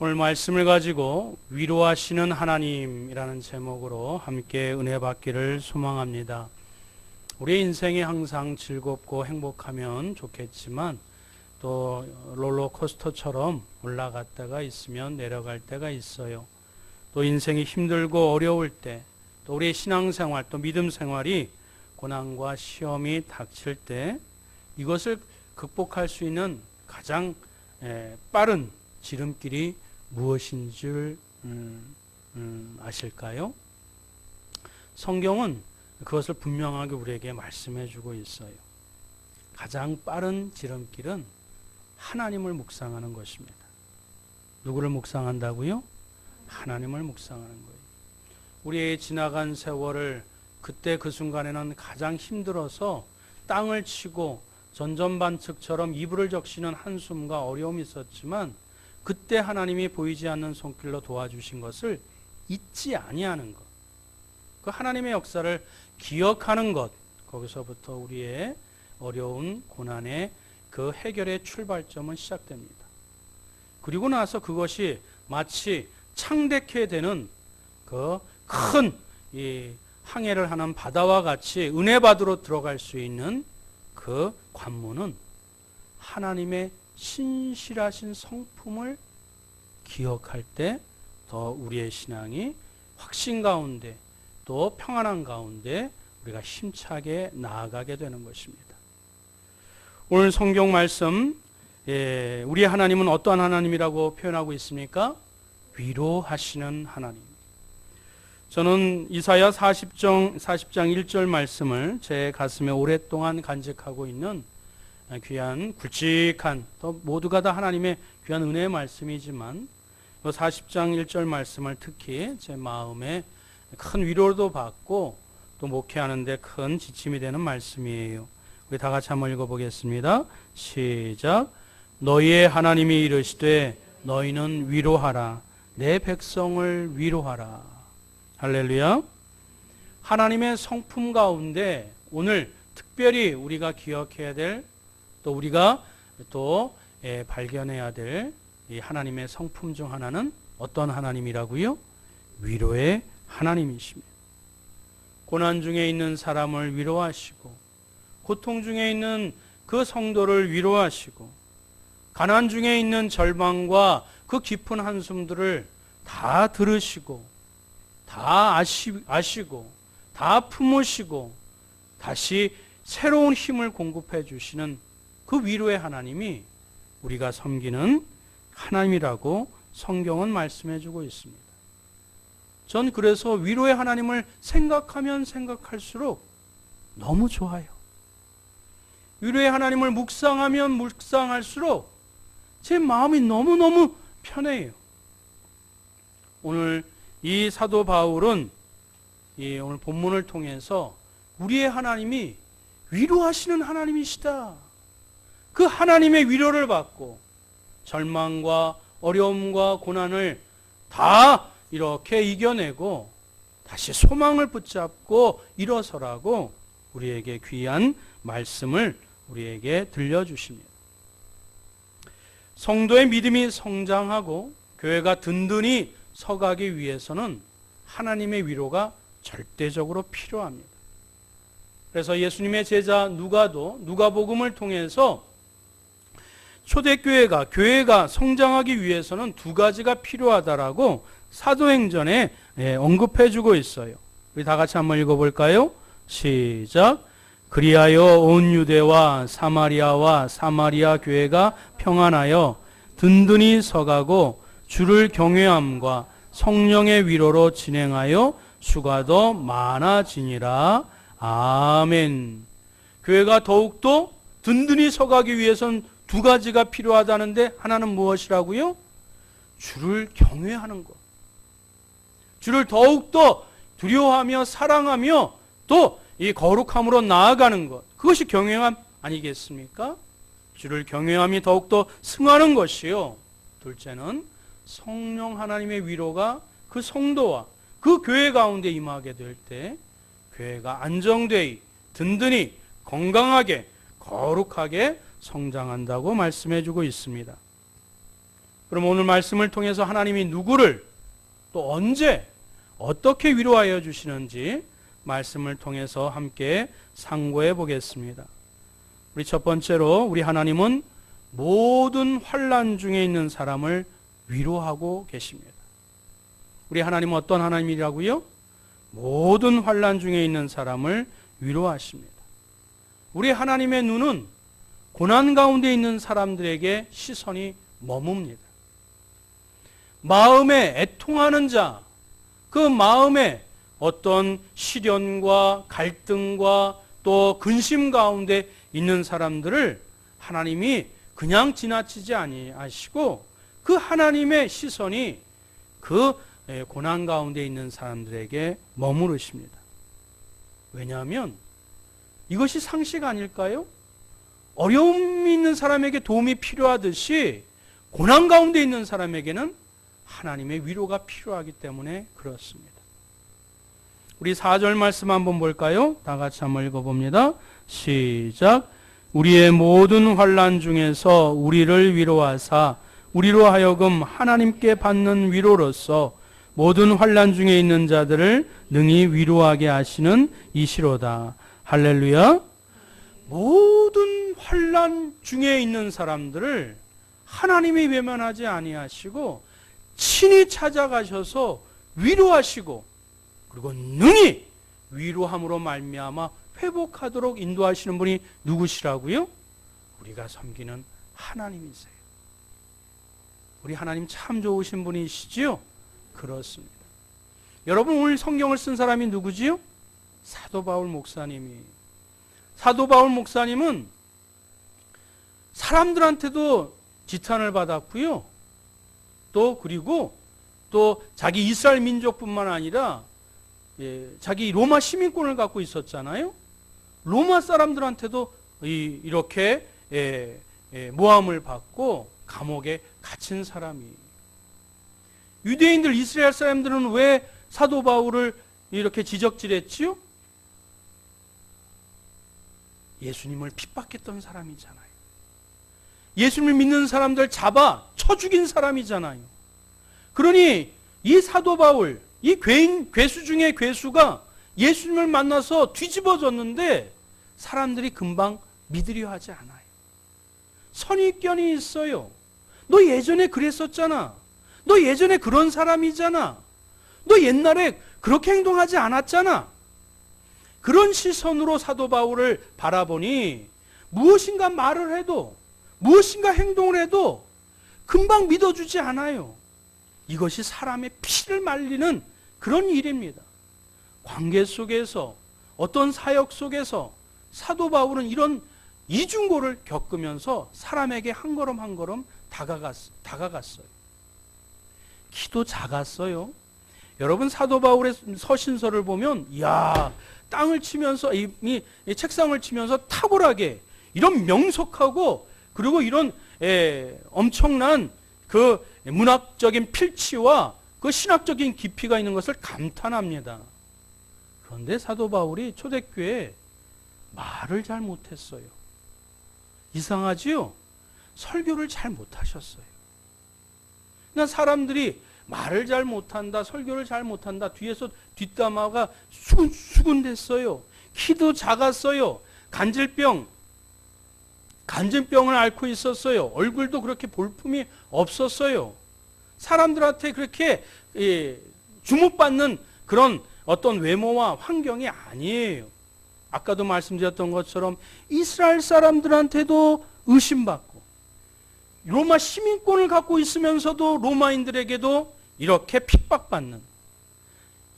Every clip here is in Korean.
오늘 말씀을 가지고 위로하시는 하나님이라는 제목으로 함께 은혜 받기를 소망합니다. 우리 인생이 항상 즐겁고 행복하면 좋겠지만 또 롤러코스터처럼 올라갔다가 있으면 내려갈 때가 있어요. 또 인생이 힘들고 어려울 때, 또 우리의 신앙생활, 또 믿음 생활이 고난과 시험이 닥칠 때 이것을 극복할 수 있는 가장 빠른 지름길이 무엇인 줄 아실까요? 성경은 그것을 분명하게 우리에게 말씀해 주고 있어요. 가장 빠른 지름길은 하나님을 묵상하는 것입니다. 누구를 묵상한다고요? 하나님을 묵상하는 거예요. 우리의 지나간 세월을 그때 그 순간에는 가장 힘들어서 땅을 치고 전전반측처럼 이불을 적시는 한숨과 어려움이 있었지만 그때 하나님이 보이지 않는 손길로 도와주신 것을 잊지 아니하는 것, 그 하나님의 역사를 기억하는 것, 거기서부터 우리의 어려운 고난의 그 해결의 출발점은 시작됩니다. 그리고 나서 그것이 마치 창대케 되는 그 큰 항해를 하는 바다와 같이 은혜 받으러 들어갈 수 있는 그 관문은 하나님의 신실하신 성품을 기억할 때 더 우리의 신앙이 확신 가운데 또 평안한 가운데 우리가 힘차게 나아가게 되는 것입니다. 오늘 성경 말씀, 우리의 하나님은 어떠한 하나님이라고 표현하고 있습니까? 위로하시는 하나님. 저는 이사야 40장 1절 말씀을 제 가슴에 오랫동안 간직하고 있는 귀한 굵직한, 또 모두가 다 하나님의 귀한 은혜의 말씀이지만 40장 1절 말씀을 특히 제 마음에 큰 위로도 받고 또 목회하는 데 큰 지침이 되는 말씀이에요. 우리 다 같이 한번 읽어보겠습니다. 시작. 너희의 하나님이 이르시되 너희는 위로하라. 내 백성을 위로하라. 할렐루야. 하나님의 성품 가운데 오늘 특별히 우리가 기억해야 될, 또 우리가 또 발견해야 될 이 하나님의 성품 중 하나는 어떤 하나님이라고요? 위로의 하나님이십니다. 고난 중에 있는 사람을 위로하시고, 고통 중에 있는 그 성도를 위로하시고, 가난 중에 있는 절망과 그 깊은 한숨들을 다 들으시고, 다 아시고, 다 품으시고, 다시 새로운 힘을 공급해 주시는 그 위로의 하나님이 우리가 섬기는 하나님이라고 성경은 말씀해 주고 있습니다. 전 그래서 위로의 하나님을 생각하면 생각할수록 너무 좋아요. 위로의 하나님을 묵상하면 묵상할수록 제 마음이 너무너무 편해요. 오늘 이 사도 바울은 오늘 본문을 통해서 우리의 하나님이 위로하시는 하나님이시다, 그 하나님의 위로를 받고 절망과 어려움과 고난을 다 이렇게 이겨내고 다시 소망을 붙잡고 일어서라고 우리에게 귀한 말씀을 우리에게 들려주십니다. 성도의 믿음이 성장하고 교회가 든든히 서가기 위해서는 하나님의 위로가 절대적으로 필요합니다. 그래서 예수님의 제자 누가도 누가복음을 통해서 초대교회가, 교회가 성장하기 위해서는 두 가지가 필요하다라고 사도행전에 언급해 주고 있어요. 우리 다 같이 한번 읽어볼까요? 시작. 그리하여 온 유대와 사마리아 교회가 평안하여 든든히 서가고 주를 경외함과 성령의 위로로 진행하여 수가 더 많아지니라. 아멘. 교회가 더욱더 든든히 서가기 위해서는 두 가지가 필요하다는데 하나는 무엇이라고요? 주를 경외하는 것. 주를 더욱더 두려워하며 사랑하며 또 이 거룩함으로 나아가는 것. 그것이 경외함 아니겠습니까? 주를 경외함이 더욱더 승하는 것이요. 둘째는 성령 하나님의 위로가 그 성도와 그 교회 가운데 임하게 될 때 교회가 안정되이 든든히 건강하게 거룩하게 성장한다고 말씀해 주고 있습니다. 그럼 오늘 말씀을 통해서 하나님이 누구를 또 언제 어떻게 위로하여 주시는지 말씀을 통해서 함께 상고해 보겠습니다. 우리 첫 번째로 우리 하나님은 모든 환난 중에 있는 사람을 위로하고 계십니다. 우리 하나님은 어떤 하나님이라고요? 모든 환난 중에 있는 사람을 위로하십니다. 우리 하나님의 눈은 고난 가운데 있는 사람들에게 시선이 머뭅니다. 마음에 애통하는 자, 그 마음에 어떤 시련과 갈등과 또 근심 가운데 있는 사람들을 하나님이 그냥 지나치지 아니하시고 그 하나님의 시선이 그 고난 가운데 있는 사람들에게 머무르십니다. 왜냐하면 이것이 상식 아닐까요? 어려움이 있는 사람에게 도움이 필요하듯이 고난 가운데 있는 사람에게는 하나님의 위로가 필요하기 때문에 그렇습니다. 우리 4절 말씀 한번 볼까요? 다 같이 한번 읽어봅니다. 시작. 우리의 모든 환난 중에서 우리를 위로하사 우리로 하여금 하나님께 받는 위로로서 모든 환난 중에 있는 자들을 능히 위로하게 하시는 이시로다. 할렐루야. 모든 환난 중에 있는 사람들을 하나님이 외면하지 아니하시고 친히 찾아가셔서 위로하시고 그리고 능히 위로함으로 말미암아 회복하도록 인도하시는 분이 누구시라고요? 우리가 섬기는 하나님이세요. 우리 하나님 참 좋으신 분이시지요? 그렇습니다. 여러분 오늘 성경을 쓴 사람이 누구지요? 사도 바울 목사님이. 사도 바울 목사님은 사람들한테도 지탄을 받았고요. 그리고 또 자기 이스라엘 민족뿐만 아니라 자기 로마 시민권을 갖고 있었잖아요. 로마 사람들한테도 이렇게 모함을 받고 감옥에 갇힌 사람이. 유대인들 이스라엘 사람들은 왜 사도 바울을 이렇게 지적질했지요? 예수님을 핍박했던 사람이잖아요. 예수님을 믿는 사람들 잡아 쳐 죽인 사람이잖아요. 그러니 이 사도 바울, 이 괴수 중에 괴수가 예수님을 만나서 뒤집어졌는데 사람들이 금방 믿으려 하지 않아요. 선입견이 있어요. 너 예전에 그랬었잖아. 너 예전에 그런 사람이잖아. 너 옛날에 그렇게 행동하지 않았잖아. 그런 시선으로 사도 바울을 바라보니 무엇인가 말을 해도 무엇인가 행동을 해도 금방 믿어주지 않아요. 이것이 사람의 피를 말리는 그런 일입니다. 관계 속에서 어떤 사역 속에서 사도 바울은 이런 이중고를 겪으면서 사람에게 한 걸음 한 걸음 다가갔어요. 키도 작았어요. 여러분 사도 바울의 서신서를 보면 이야 땅을 치면서 이 책상을 치면서 탁월하게 이런 명석하고 그리고 이런 엄청난 그 문학적인 필치와 그 신학적인 깊이가 있는 것을 감탄합니다. 그런데 사도 바울이 초대교회에 말을 잘 못했어요. 이상하지요? 설교를 잘 못하셨어요. 그냥 사람들이 말을 잘 못한다, 설교를 잘 못한다, 뒤에서 뒷담화가 수군댔어요. 키도 작았어요. 간질병을 앓고 있었어요. 얼굴도 그렇게 볼품이 없었어요. 사람들한테 그렇게 주목받는 그런 어떤 외모와 환경이 아니에요. 아까도 말씀드렸던 것처럼 이스라엘 사람들한테도 의심받고 로마 시민권을 갖고 있으면서도 로마인들에게도 이렇게 핍박받는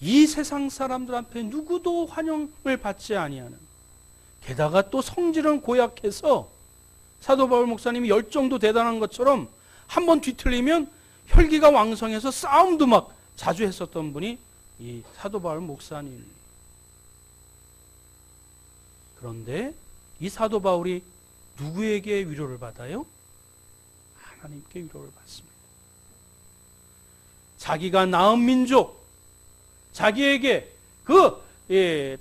이 세상 사람들 앞에 누구도 환영을 받지 아니하는, 게다가 또 성질은 고약해서 사도 바울 목사님이 열정도 대단한 것처럼 한번 뒤틀리면 혈기가 왕성해서 싸움도 막 자주 했었던 분이 이 사도 바울 목사님. 그런데 이 사도 바울이 누구에게 위로를 받아요? 하나님께 위로를 받습니다. 자기가 낳은 민족, 자기에게 그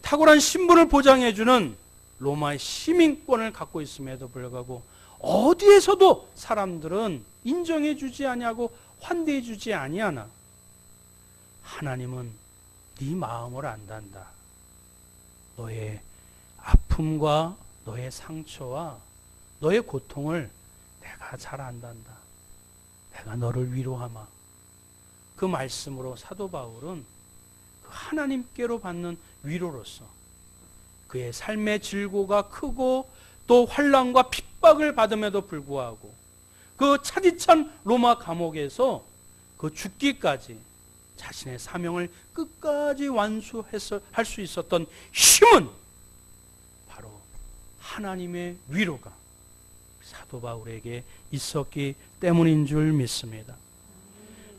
탁월한 신분을 보장해주는 로마의 시민권을 갖고 있음에도 불구하고 어디에서도 사람들은 인정해 주지 아니하고 환대해 주지 아니하나 하나님은 네 마음을 안단다. 너의 아픔과 너의 상처와 너의 고통을 내가 잘 안단다. 내가 너를 위로하마. 그 말씀으로 사도 바울은 그 하나님께로 받는 위로로서 그의 삶의 질고가 크고 또 환난과 핍박을 받음에도 불구하고 그 차디찬 로마 감옥에서 그 죽기까지 자신의 사명을 끝까지 완수해서 할 수 있었던 힘은 바로 하나님의 위로가 사도 바울에게 있었기 때문인 줄 믿습니다.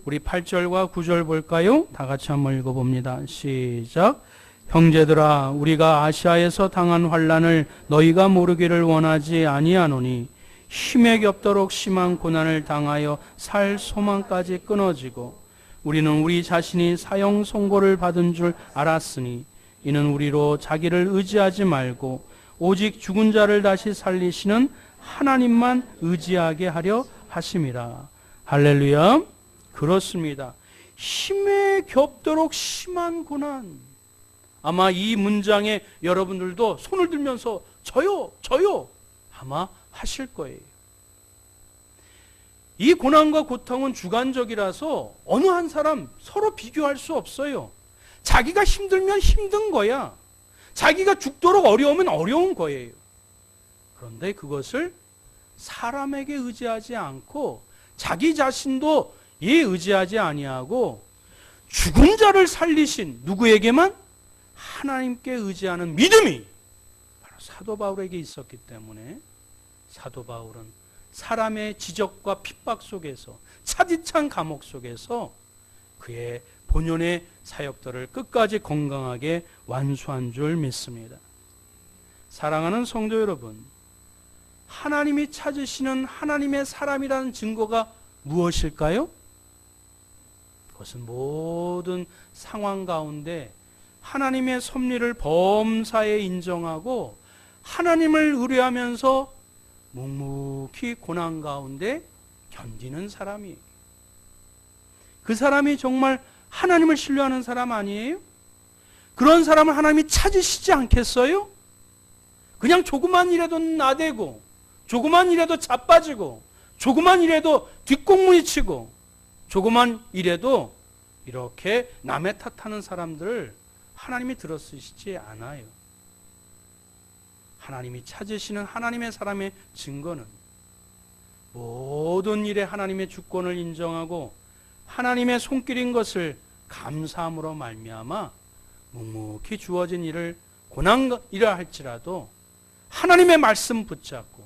우리 8절과 9절 볼까요? 다 같이 한번 읽어봅니다. 시작. 형제들아, 우리가 아시아에서 당한 환난을 너희가 모르기를 원하지 아니하노니 힘에 겹도록 심한 고난을 당하여 살 소망까지 끊어지고 우리는 우리 자신이 사형 선고를 받은 줄 알았으니 이는 우리로 자기를 의지하지 말고 오직 죽은 자를 다시 살리시는 하나님만 의지하게 하려 하심이라. 할렐루야. 그렇습니다. 힘에 겹도록 심한 고난. 아마 이 문장에 여러분들도 손을 들면서 저요 아마 하실 거예요. 이 고난과 고통은 주관적이라서 어느 한 사람 서로 비교할 수 없어요. 자기가 힘들면 힘든 거야. 자기가 죽도록 어려우면 어려운 거예요. 그런데 그것을 사람에게 의지하지 않고 자기 자신도 의지하지 아니하고 죽은 자를 살리신 누구에게만? 하나님께 의지하는 믿음이 바로 사도 바울에게 있었기 때문에 사도 바울은 사람의 지적과 핍박 속에서 차디찬 감옥 속에서 그의 본연의 사역들을 끝까지 건강하게 완수한 줄 믿습니다. 사랑하는 성도 여러분, 하나님이 찾으시는 하나님의 사람이라는 증거가 무엇일까요? 그것은 모든 상황 가운데 하나님의 섭리를 범사에 인정하고 하나님을 의뢰하면서 묵묵히 고난 가운데 견디는 사람이, 그 사람이 정말 하나님을 신뢰하는 사람 아니에요? 그런 사람을 하나님이 찾으시지 않겠어요? 그냥 조그만 일에도 나대고 조그만 일에도 자빠지고 조그만 일에도 뒷공문이 치고 조그만 일에도 이렇게 남의 탓하는 사람들을 하나님이 들어쓰시지 않아요. 하나님이 찾으시는 하나님의 사람의 증거는 모든 일에 하나님의 주권을 인정하고 하나님의 손길인 것을 감사함으로 말미암아 묵묵히 주어진 일을 고난이라 할지라도 하나님의 말씀 붙잡고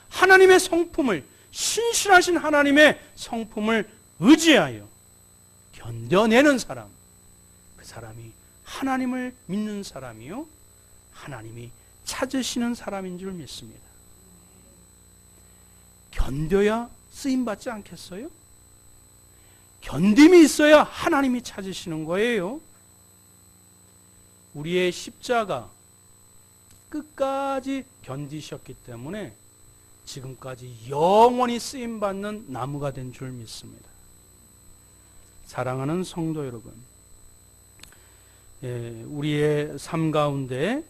하나님의 성품을, 신실하신 하나님의 성품을 의지하여 견뎌내는 사람, 그 사람이 하나님을 믿는 사람이요 하나님이 찾으시는 사람인 줄 믿습니다. 견뎌야 쓰임받지 않겠어요? 견딤이 있어야 하나님이 찾으시는 거예요. 우리의 십자가 끝까지 견디셨기 때문에 지금까지 영원히 쓰임받는 나무가 된 줄 믿습니다. 사랑하는 성도 여러분, 우리의 삶 가운데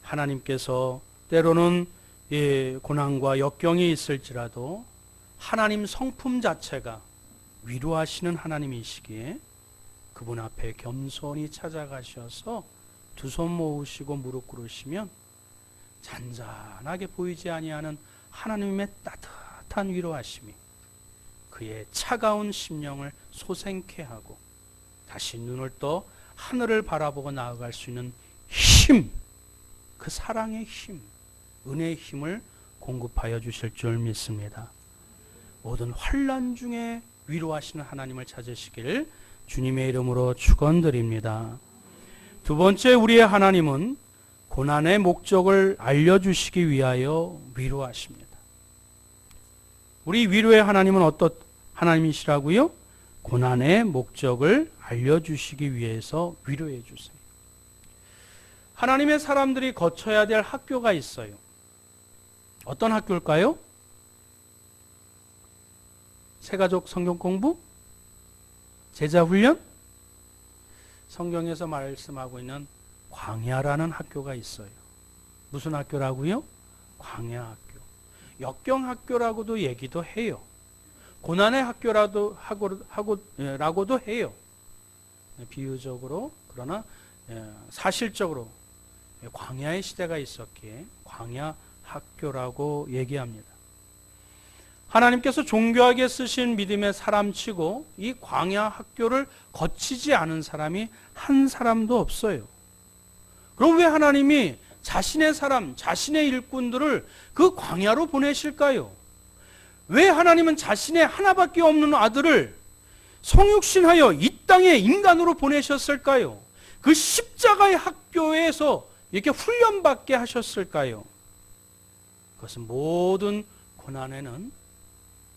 하나님께서 때로는 고난과 역경이 있을지라도 하나님 성품 자체가 위로하시는 하나님이시기에 그분 앞에 겸손히 찾아가셔서 두 손 모으시고 무릎 꿇으시면 잔잔하게 보이지 아니하는 하나님의 따뜻한 위로하심이 그의 차가운 심령을 소생케 하고 다시 눈을 떠 하늘을 바라보고 나아갈 수 있는 힘, 그 사랑의 힘, 은혜의 힘을 공급하여 주실 줄 믿습니다. 모든 환난 중에 위로하시는 하나님을 찾으시길 주님의 이름으로 축원드립니다. 두 번째, 우리의 하나님은 고난의 목적을 알려주시기 위하여 위로하십니다. 우리 위로의 하나님은 어떤 하나님이시라고요? 고난의 목적을 알려주시기 위해서 위로해 주세요. 하나님의 사람들이 거쳐야 될 학교가 있어요. 어떤 학교일까요? 새가족 성경 공부? 제자 훈련? 성경에서 말씀하고 있는 광야라는 학교가 있어요. 무슨 학교라고요? 광야 학교. 역경 학교라고도 얘기도 해요. 고난의 학교라고도 해요. 비유적으로. 그러나 사실적으로 광야의 시대가 있었기에 광야 학교라고 얘기합니다. 하나님께서 존귀하게 쓰신 믿음의 사람치고 이 광야 학교를 거치지 않은 사람이 한 사람도 없어요. 그럼 왜 하나님이 자신의 사람, 자신의 일꾼들을 그 광야로 보내실까요? 왜 하나님은 자신의 하나밖에 없는 아들을 성육신하여 이 땅에 인간으로 보내셨을까요? 그 십자가의 학교에서 이렇게 훈련받게 하셨을까요? 그것은 모든 고난에는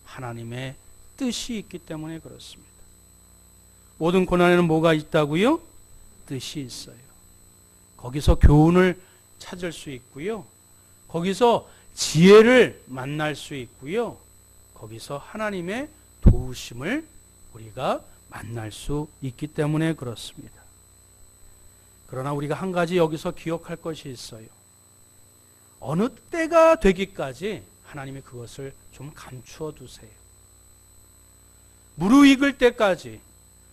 하나님의 뜻이 있기 때문에 그렇습니다. 모든 고난에는 뭐가 있다고요? 뜻이 있어요. 거기서 교훈을 찾을 수 있고요. 거기서 지혜를 만날 수 있고요. 거기서 하나님의 도우심을 우리가 만날 수 있기 때문에 그렇습니다. 그러나 우리가 한 가지 여기서 기억할 것이 있어요. 어느 때가 되기까지 하나님이 그것을 좀 감추어 두세요. 무르익을 때까지,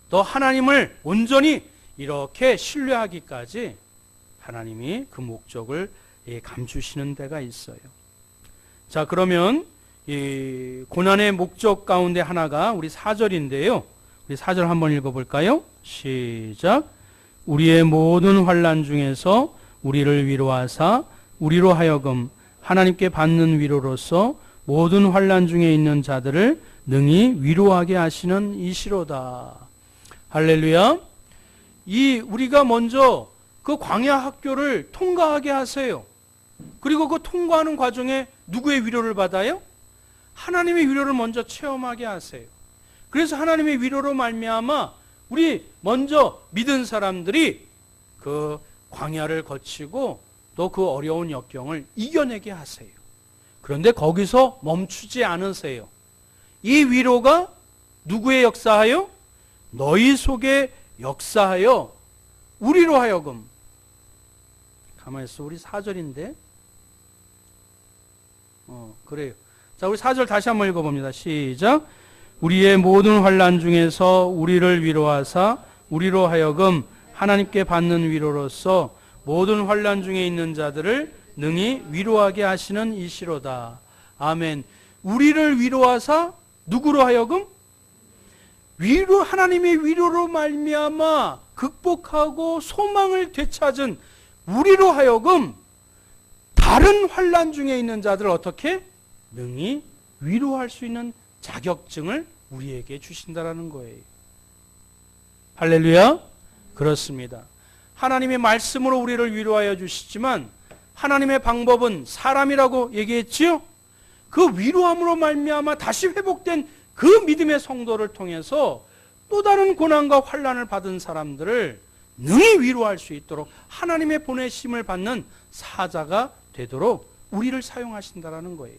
또 하나님을 온전히 이렇게 신뢰하기까지 하나님이 그 목적을 감추시는 때가 있어요. 자, 그러면 이 고난의 목적 가운데 하나가 우리 4절인데요. 우리 4절 한번 읽어볼까요? 시작. 우리의 모든 환난 중에서 우리를 위로하사 우리로 하여금 하나님께 받는 위로로서 모든 환난 중에 있는 자들을 능히 위로하게 하시는 이시로다. 할렐루야. 우리가 먼저 그 광야 학교를 통과하게 하세요. 그리고 그 통과하는 과정에 누구의 위로를 받아요? 하나님의 위로를 먼저 체험하게 하세요. 그래서 하나님의 위로로 말미암아 우리 먼저 믿은 사람들이 그 광야를 거치고 또 그 어려운 역경을 이겨내게 하세요. 그런데 거기서 멈추지 않으세요. 이 위로가 누구의 역사하여? 너희 속에 역사하여 우리로 하여금. 가만히 있어. 우리 4절인데. 그래요. 자, 우리 4절 다시 한번 읽어봅니다. 시작. 우리의 모든 환난 중에서 우리를 위로하사 우리로 하여금 하나님께 받는 위로로서 모든 환난 중에 있는 자들을 능히 위로하게 하시는 이시로다. 아멘. 우리를 위로하사 누구로 하여금? 하나님의 위로로 말미암아 극복하고 소망을 되찾은 우리로 하여금 다른 환난 중에 있는 자들을 어떻게? 능히 위로할 수 있는 자격증을 우리에게 주신다라는 거예요. 할렐루야. 그렇습니다. 하나님의 말씀으로 우리를 위로하여 주시지만 하나님의 방법은 사람이라고 얘기했지요. 그 위로함으로 말미암아 다시 회복된 그 믿음의 성도를 통해서 또 다른 고난과 환난을 받은 사람들을 능히 위로할 수 있도록 하나님의 보내심을 받는 사자가 되도록 우리를 사용하신다라는 거예요.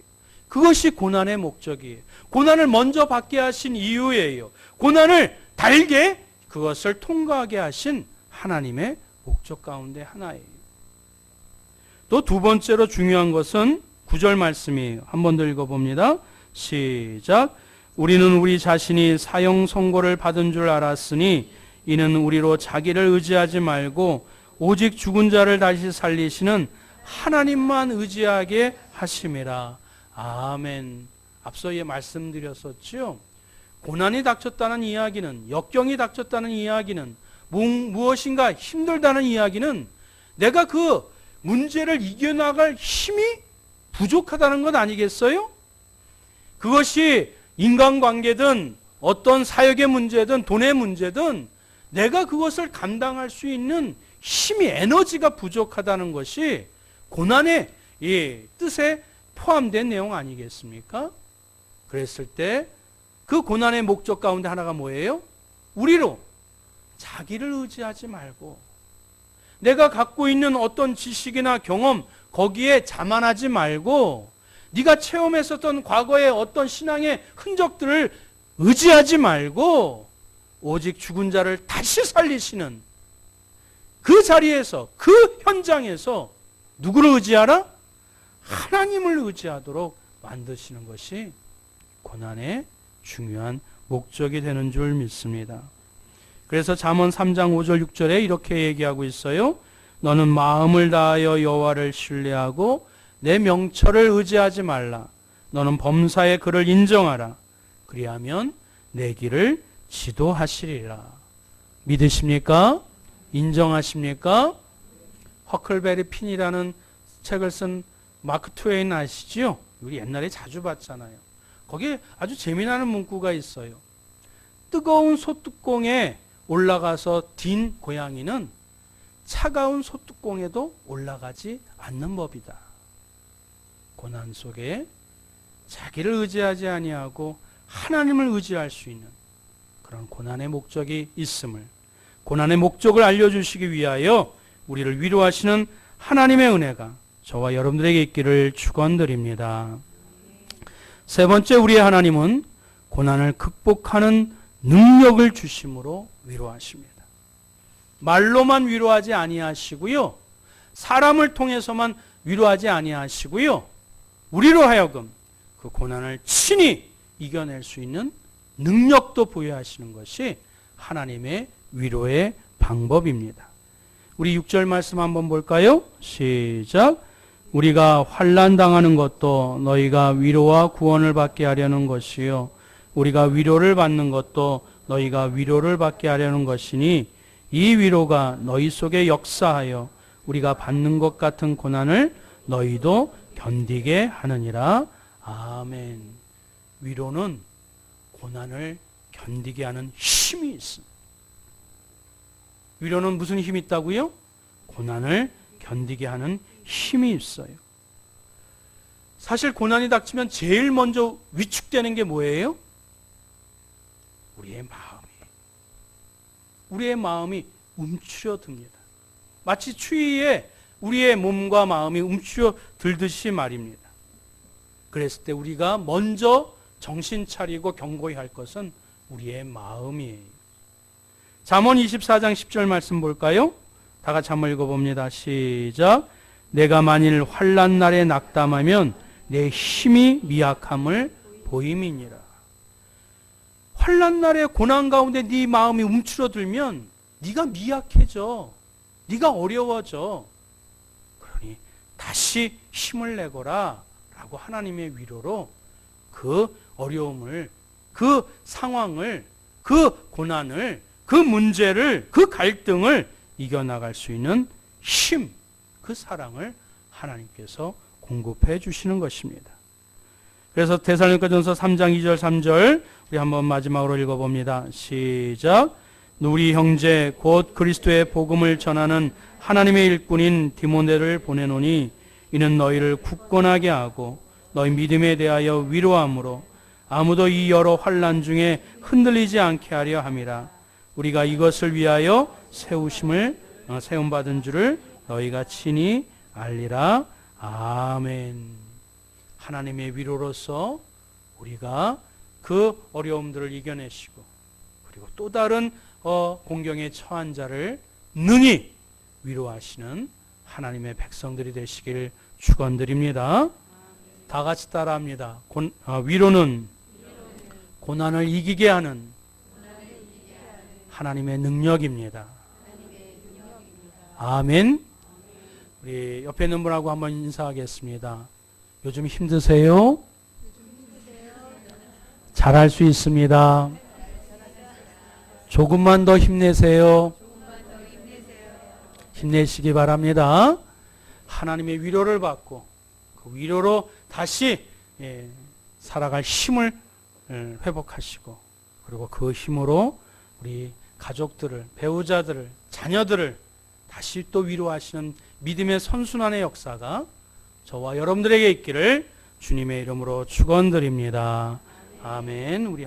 그것이 고난의 목적이에요. 고난을 먼저 받게 하신 이유예요. 고난을 달게 그것을 통과하게 하신 하나님의 목적 가운데 하나예요. 또 두 번째로 중요한 것은 9절 말씀이에요. 한 번 더 읽어봅니다. 시작. 우리는 우리 자신이 사형 선고를 받은 줄 알았으니 이는 우리로 자기를 의지하지 말고 오직 죽은 자를 다시 살리시는 하나님만 의지하게 하심이라. 아멘. 앞서 말씀드렸었죠. 고난이 닥쳤다는 이야기는, 역경이 닥쳤다는 이야기는, 무엇인가 힘들다는 이야기는 내가 그 문제를 이겨나갈 힘이 부족하다는 것 아니겠어요? 그것이 인간관계든 어떤 사역의 문제든 돈의 문제든 내가 그것을 감당할 수 있는 힘이, 에너지가 부족하다는 것이 고난의 이 뜻에 포함된 내용 아니겠습니까? 그랬을 때 그 고난의 목적 가운데 하나가 뭐예요? 우리로 자기를 의지하지 말고 내가 갖고 있는 어떤 지식이나 경험 거기에 자만하지 말고 네가 체험했었던 과거의 어떤 신앙의 흔적들을 의지하지 말고 오직 죽은 자를 다시 살리시는 그 자리에서, 그 현장에서 누구를 의지하라? 하나님을 의지하도록 만드시는 것이 고난의 중요한 목적이 되는 줄 믿습니다. 그래서 잠언 3장 5절 6절에 이렇게 얘기하고 있어요. 너는 마음을 다하여 여호와를 신뢰하고 내 명철을 의지하지 말라. 너는 범사의 그를 인정하라. 그리하면 내 길을 지도하시리라. 믿으십니까? 인정하십니까? 허클베리 핀이라는 책을 쓴 마크 트웨인 아시죠? 우리 옛날에 자주 봤잖아요. 거기에 아주 재미나는 문구가 있어요. 뜨거운 소뚜껑에 올라가서 딘 고양이는 차가운 소뚜껑에도 올라가지 않는 법이다. 고난 속에 자기를 의지하지 아니하고 하나님을 의지할 수 있는 그런 고난의 목적이 있음을, 고난의 목적을 알려주시기 위하여 우리를 위로하시는 하나님의 은혜가 저와 여러분들에게 있기를 축원드립니다. 세 번째, 우리의 하나님은 고난을 극복하는 능력을 주심으로 위로하십니다. 말로만 위로하지 아니하시고요, 사람을 통해서만 위로하지 아니하시고요, 우리로 하여금 그 고난을 친히 이겨낼 수 있는 능력도 부여하시는 것이 하나님의 위로의 방법입니다. 우리 6절 말씀 한번 볼까요? 시작. 우리가 환난 당하는 것도 너희가 위로와 구원을 받게 하려는 것이요, 우리가 위로를 받는 것도 너희가 위로를 받게 하려는 것이니 이 위로가 너희 속에 역사하여 우리가 받는 것 같은 고난을 너희도 견디게 하느니라. 아멘. 위로는 고난을 견디게 하는 힘이 있습니다. 위로는 무슨 힘이 있다고요? 고난을 견디게 하는 힘이 있어요. 사실 고난이 닥치면 제일 먼저 위축되는 게 뭐예요? 우리의 마음이 움츠려듭니다. 마치 추위에 우리의 몸과 마음이 움츠려들듯이 말입니다. 그랬을 때 우리가 먼저 정신 차리고 경고해야 할 것은 우리의 마음이에요. 잠언 24장 10절 말씀 볼까요? 다 같이 한번 읽어봅니다. 시작. 내가 만일 환난 날에 낙담하면 내 힘이 미약함을 보임이니라. 환난 날에 고난 가운데 네 마음이 움츠러들면 네가 미약해져, 네가 어려워져. 그러니 다시 힘을 내거라 라고 하나님의 위로로 그 어려움을, 그 상황을, 그 고난을, 그 문제를, 그 갈등을 이겨나갈 수 있는 힘, 그 사랑을 하나님께서 공급해 주시는 것입니다. 그래서 데살로니가전서 3장 2절 3절 우리 한번 마지막으로 읽어봅니다. 시작. 우리 형제 곧 그리스도의 복음을 전하는 하나님의 일꾼인 디모데를 보내노니 이는 너희를 굳건하게 하고 너희 믿음에 대하여 위로함으로 아무도 이 여러 환난 중에 흔들리지 않게 하려 함이라. 우리가 이것을 위하여 세움받은 줄을 너희가 친히 알리라. 아멘. 하나님의 위로로서 우리가 그 어려움들을 이겨내시고 그리고 또 다른 공경에 처한 자를 능히 위로하시는 하나님의 백성들이 되시길 축원드립니다. 다 같이 따라합니다. 위로는 고난을 이기게 하는 하나님의 능력입니다. 아멘. 우리 옆에 있는 분하고 한번 인사하겠습니다. 요즘 힘드세요? 잘할 수 있습니다. 조금만 더 힘내세요. 힘내시기 바랍니다. 하나님의 위로를 받고 그 위로로 다시 살아갈 힘을 회복하시고 그리고 그 힘으로 우리 가족들을, 배우자들을, 자녀들을 다시 또 위로하시는 믿음의 선순환의 역사가 저와 여러분들에게 있기를 주님의 이름으로 축원드립니다. 아멘. 우리